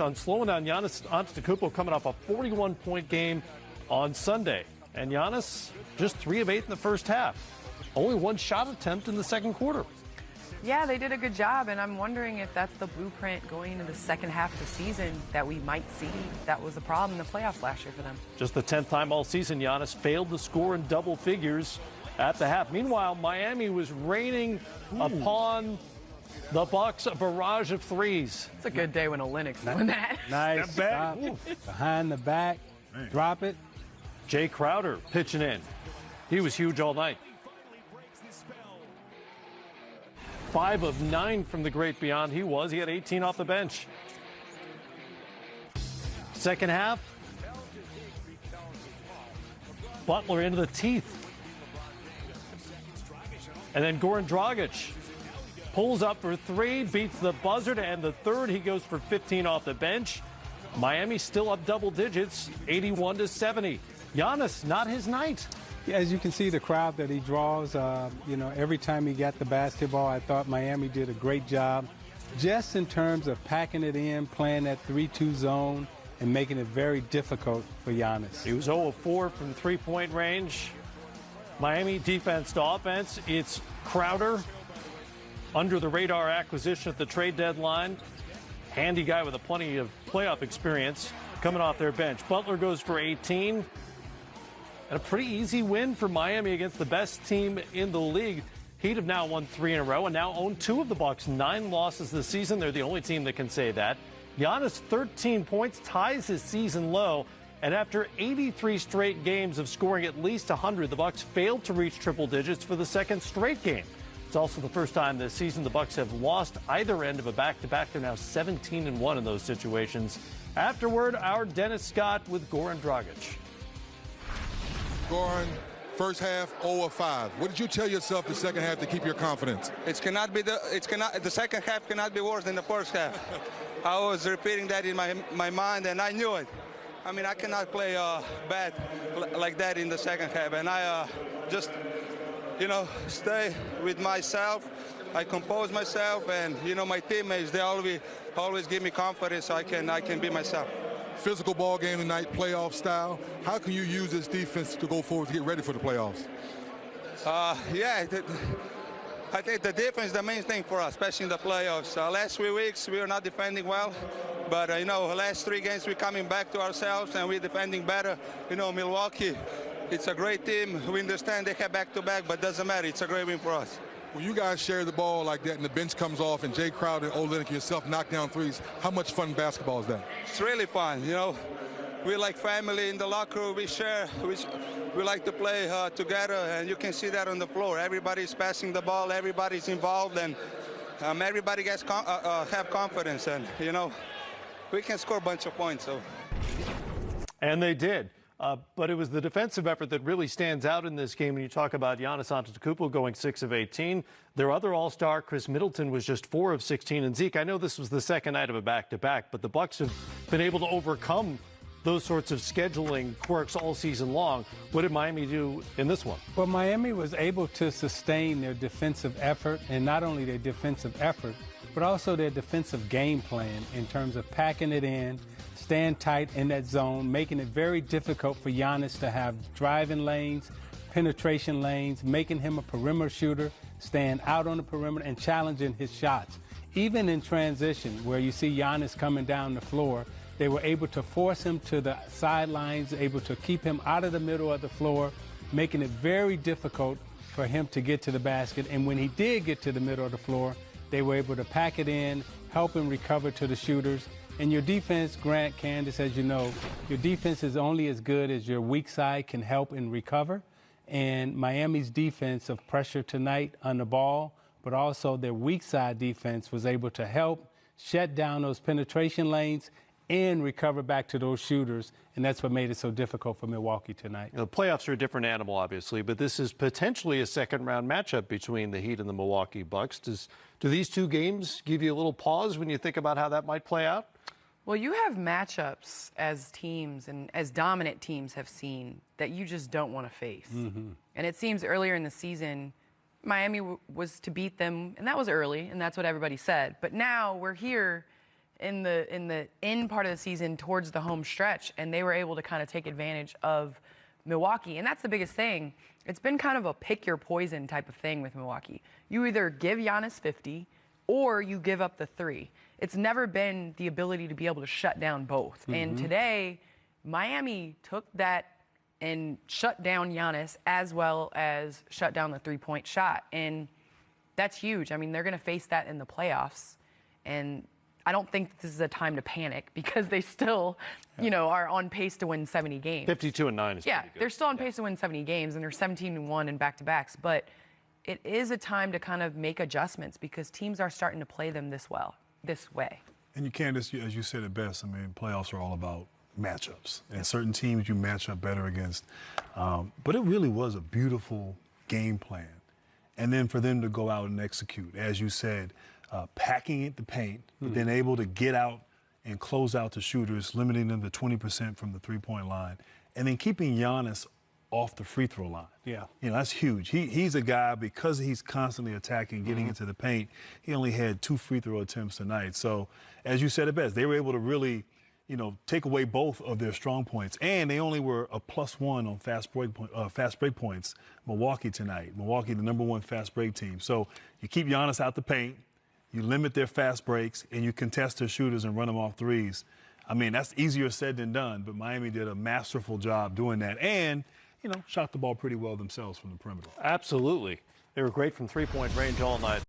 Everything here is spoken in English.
On slowing down Giannis Antetokounmpo coming off a 41-point game on Sunday. And Giannis just 3 of 8 in the first half. Only one shot attempt in the second quarter. Yeah, they did a good job, and I'm wondering if that's the blueprint going into the second half of the season that we might see. That was the problem in the playoffs last year for them. Just the 10th time all season Giannis failed to score in double figures at the half. Meanwhile, Miami was raining upon the Bucks a barrage of threes. It's a good day when Olynyk's doing that. Nice stop, behind the back, drop it. Jay Crowder pitching in. He was huge all night. 5 of 9 from the great beyond he was. He had 18 off the bench. Second half, Butler into the teeth. And then Goran Dragic pulls up for 3, beats the buzzer to end the third. He goes for 15 off the bench. Miami still up double digits, 81-70. Giannis, not his night. Yeah, as you can see, the crowd that he draws, every time he got the basketball, I thought Miami did a great job just in terms of packing it in, playing that 3-2 zone, and making it very difficult for Giannis. He was 0 of 4 from three-point range. Miami defense to offense. It's Crowder, under the radar acquisition at the trade deadline. Handy guy with plenty of playoff experience coming off their bench. Butler goes for 18. And a pretty easy win for Miami against the best team in the league. Heat have now won 3 in a row and now own 2 of the Bucks. 9 losses this season. They're the only team that can say that. Giannis, 13 points, ties his season low. And after 83 straight games of scoring at least 100, the Bucks failed to reach triple digits for the second straight game. It's also the first time this season the Bucks have lost either end of a back-to-back. They're now 17-1 in those situations. Afterward, our Dennis Scott with Goran Dragic. Goran, first half 0 of 5. What did you tell yourself the second half to keep your confidence? The second half cannot be worse than the first half. I was repeating that in my mind, and I knew it. I mean, I cannot play bad like that in the second half, and I just stay with myself. I compose myself, and my teammates, they always give me confidence so I can be myself. Physical ball game tonight, playoff style. How can you use this defense to go forward to get ready for the playoffs? I think the defense is the main thing for us, especially in the playoffs. Last 3 weeks, we were not defending well. But, last 3 games, we're coming back to ourselves, and we're defending better. Milwaukee, it's a great team. We understand they have back-to-back, but doesn't matter. It's a great win for us. When you guys share the ball like that and the bench comes off and Jay Crowder and Olynyk and yourself knock down threes, how much fun basketball is that? It's really fun. We're like family in the locker room. We share. We like to play together, and you can see that on the floor. Everybody's passing the ball. Everybody's involved, and everybody gets have confidence. And, we can score a bunch of points. So. And they did. But it was the defensive effort that really stands out in this game when you talk about Giannis Antetokounmpo going 6 of 18. Their other all-star, Chris Middleton, was just 4 of 16. And Zeke, I know this was the second night of a back-to-back, but the Bucks have been able to overcome those sorts of scheduling quirks all season long. What did Miami do in this one? Well, Miami was able to sustain their defensive effort, and not only their defensive effort, but also their defensive game plan in terms of packing it in, stand tight in that zone, making it very difficult for Giannis to have driving lanes, penetration lanes, making him a perimeter shooter, staying out on the perimeter and challenging his shots. Even in transition, where you see Giannis coming down the floor, they were able to force him to the sidelines, able to keep him out of the middle of the floor, making it very difficult for him to get to the basket. And when he did get to the middle of the floor, they were able to pack it in, help him recover to the shooters. And your defense, Grant, Candace, as you know, your defense is only as good as your weak side can help and recover. And Miami's defense of pressure tonight on the ball, but also their weak side defense was able to help shut down those penetration lanes and recover back to those shooters. And that's what made it so difficult for Milwaukee tonight. The playoffs are a different animal, obviously, but this is potentially a second-round matchup between the Heat and the Milwaukee Bucks. Do these 2 games give you a little pause when you think about how that might play out? Well, you have matchups as teams and as dominant teams have seen that you just don't want to face. Mm-hmm. And it seems earlier in the season, Miami was to beat them, and that was early, and that's what everybody said. But now we're here in the end part of the season towards the home stretch, and they were able to kind of take advantage of Milwaukee. And that's the biggest thing. It's been kind of a pick your poison type of thing with Milwaukee. You either give Giannis 50 or you give up the 3. It's never been the ability to be able to shut down both. And today, Miami took that and shut down Giannis as well as shut down the three-point shot. And that's huge. I mean, they're going to face that in the playoffs. And I don't think this is a time to panic because they still, are on pace to win 70 games. 52-9 is pretty good. They're still on pace to win 70 games, and they're 17-1 in back-to-backs. But it is a time to kind of make adjustments because teams are starting to play them this way. And you can't, as you said it best, I mean, playoffs are all about matchups. And certain teams you match up better against. But it really was a beautiful game plan. And then for them to go out and execute, as you said, packing at the paint, but then able to get out and close out the shooters, limiting them to 20% from the three-point line, and then keeping Giannis off the free throw line. Yeah. That's huge. He's a guy, because he's constantly attacking, getting into the paint, he only had 2 free throw attempts tonight. So, as you said it best, they were able to really, take away both of their strong points. And they only were a +1 on fast break points, Milwaukee tonight. Milwaukee, the #1 fast break team. So you keep Giannis out the paint, you limit their fast breaks, and you contest their shooters and run them off threes. I mean, that's easier said than done, but Miami did a masterful job doing that. And, shot the ball pretty well themselves from the perimeter. Absolutely. They were great from three-point range all night.